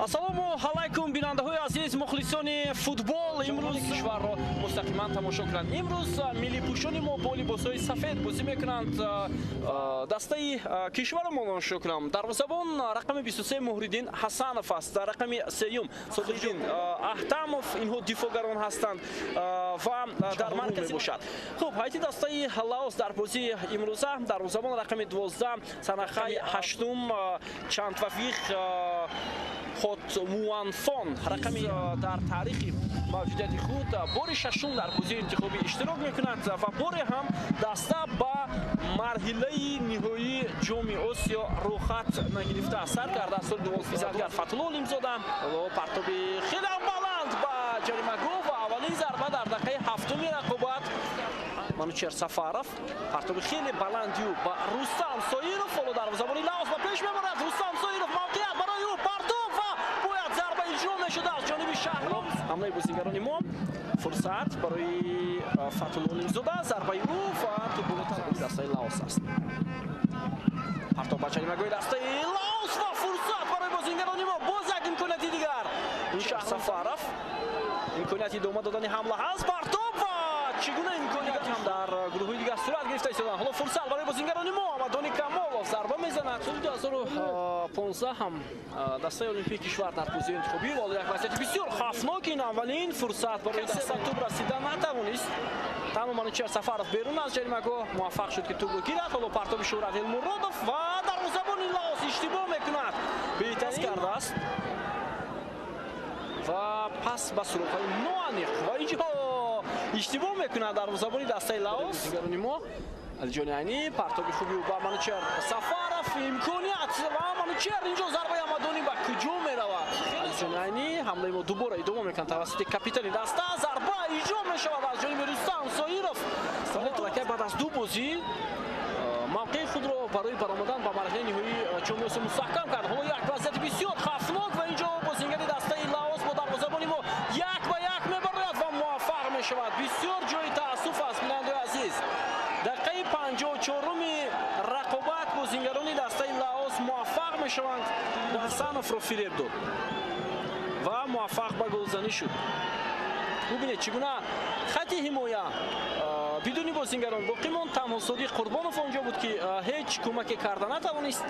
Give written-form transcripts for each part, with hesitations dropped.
ассалому алайкум бинандаҳои азиз мухлисони футбол имрӯз кишварро мустақиман тамошо кунанд. Имрӯз миллипӯшони мо бо либосҳои сафед бозӣ мекунанд. Дастаи кишварро моношо кунам. Дарвозабон рақами 23 Муҳриддин Ҳасанов аст, рақами 3 Содиқдин Аҳтамов, инҳо дифоъгарон ҳастанд ва дар маркази мебошад. Хуб, ҳайти дастаи Лаос дар бозии имрӯза дарвозабон рақами 12 Санахай 8 Чандвавиқ Хотмуанфон рақами дар таърихи мавҷудияти худ бори шашум дар бозии интихобӣ иштирок мекунад ва боре ҳам даста ба марҳилаи ниҳоии ҷоми Осиё рӯхат нагирифтааст. Сар карда соли 2020 Фатҳулло Нимзода партоби хеле баланд ба ҷаримагоҳ ва аввалин зарба дар дақиқаи 7-уми рақобат Манучер Сафаров партоби хеле баландию ба Рустам Соиров фоло дарвозабони Лаос ба пеш мебарад. Рустам Соиров мавқеият барои ӯ партов ва бояд зарба иҷро мешуда аз ҷониби Шаҳром. ҳамлаи бозигарони мо фурсат барои Фатҳулло Нимзода зарбаи ӯ ва тубулотаи дастаи Лаос аст. партов ба ҷаримагоҳи дастаи Лаос ва фурсат барои бозигарони мо. Боз як имконияти дигар. Шаҳр Сафаров имконияти идома додани ҳамла ҳаст. партов ва чӣ гуна имконият ҳам дар гурӯҳҳои дигар сурат гирифта истодаанд. ҳоло фурсат барои бозигарони мо. Амадони Камолов зарба мезанад. соли 2015 ҳам дастаи олимпии кишвар дар бозии интихобӣ вол як вазъияти бисёр хавфнок. ин аввалин фурсат барои даста тӯб расида натавонист. танҳо Манучер Сафаров берун аз ҷаримагоҳ муваффақ шуд ки тӯбро гирад. ҳоло партоби Шӯҳрат Элмуродов ва дарвозабони Лаос иштибоҳ мекунад. беҳтарин кардааст ва пас ба суроғҳои ноаниқ ва инҷо иштибоҳ мекунад дарвозабони дастаи Лаос. Бозигарони мо Алиҷони Айнӣ партоби хуби ба Манучер Сафаров имконият ва Манучер инҷо зарбаи Амадонӣ ба куҷо меравад. Алиҷони Айнӣ ҳамлаи мо дубора идома мекунад тавассути капитани даста. зарба иҷро мешавад аз ҷониби Рустам Соиров. Лакай баъд аз ду бозӣ мавқеи худро барои баромадан ба марҳилаи ниҳоии ҷоми Осиё мустаҳкам кард. ҳоло як вазъияти бисёр хавфнок ва инҷо бозигари дастаи Лаос бо дарвозабони мо як ба як мебарояд ва муваффақ мешавад. бисёр ҷои таассуф аст бинандаҳои азиз. дақиқаи 54-уми рақобат бозигарони дастаи Лаос муваффақ мешаванд. Ҳасановро фиреб дод ва муваффақ ба голзанӣ шуд. бубинед чӣ гуна хати ҳимоя бидуни бозигарон боқӣ монд. танҳо Содиқ Қурбонов онҷо буд ки ҳеҷ кӯмаке карда натавонист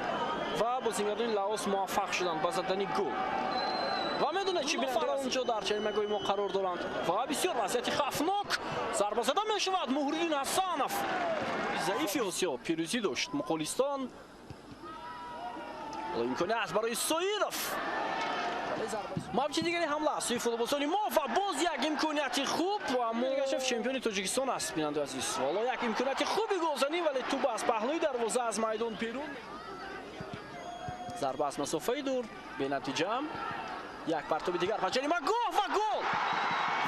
ва бозигарони Лаос муваффақ шуданд ба задани гол. ва медонед чӣ бинандаҳо онҷо дар ҷаримагоҳи мо қарор доранд ва бисёр вазъияти хавфнок. зарба зада мешавад. Муҳриддин Ҳасанов заифи Осиё пирӯзӣ дошт. Муқолистон имконият барои Соиров. мавҷи дигари ҳамла аз сӯи футболбозони мо ва боз як имконияти хуб ва Мургашев чемпиони Тоҷикистон аст бинандаҳои азиз. ҳоло як имконияти хуби голзанӣ вале тӯб аз паҳлӯи дарвоза аз майдон берун. зарба аз масофаи дур бенатиҷа. як партоби дигар ба ҷаримагоҳ ва гол.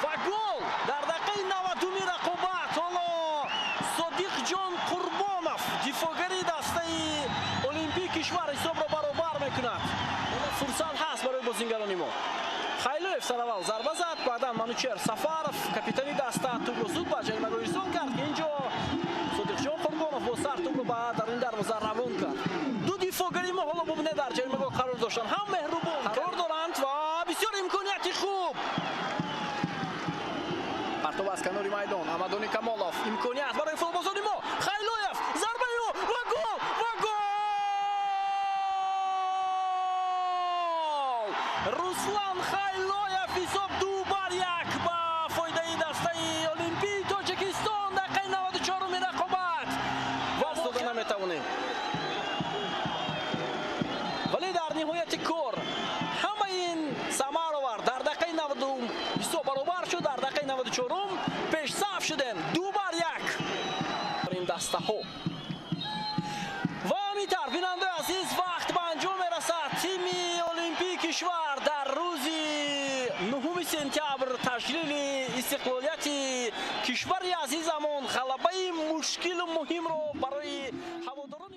ва гол дар дақиқаи 90-уми рақобат. ҳоло Содиқҷон Қурбонов дифоъгари дастаи олимпии кишвар ҳисобро баробар мекунад. фурсат ҳаст барои бозигарони мо. Хайлоев сараввал зарба зад. баъдан Манучер Сафаров капитани даста тӯбро зуд ба ҷаримагоҳ ирсон кард ки инҷо Содиқҷон Қурбонов бо сар тӯбро ба даруни дарвоза равон кард. ду дифоъгари мо ҳоло бубинед дар ҷаримагоҳ қарор доштанд. ҳам меҳрубон қарор доранд ва бисёр имконияти хуб. партов аз канори майдон Амадони Камолов имконият барои футболбозони мо. Хайлоев зарбаи ӯ ва гол ва гол. Руслан Хайлоев ҳисоб 2-1 ба фоидаи дастаи олимпии Тоҷикистон. дақиқаи 94-уми рақобат. вас дода наметавонем. вале дар ниҳояти кор ҳама ин самар овард. дар дақиқаи 90 ҳисоб баробар шуд. дар дақиқаи 94 пешсаф шудем. 2-1 ин дастаҳо. ва ҳаминтар бинандаҳои азиз вақт ба анҷом мерасад. тими олимпии кишвар дар рӯзи 9 сентябр таҷлили истиқлолияти кишвари азизамон ғалабаи мушкилу муҳимро барои ҳаводорон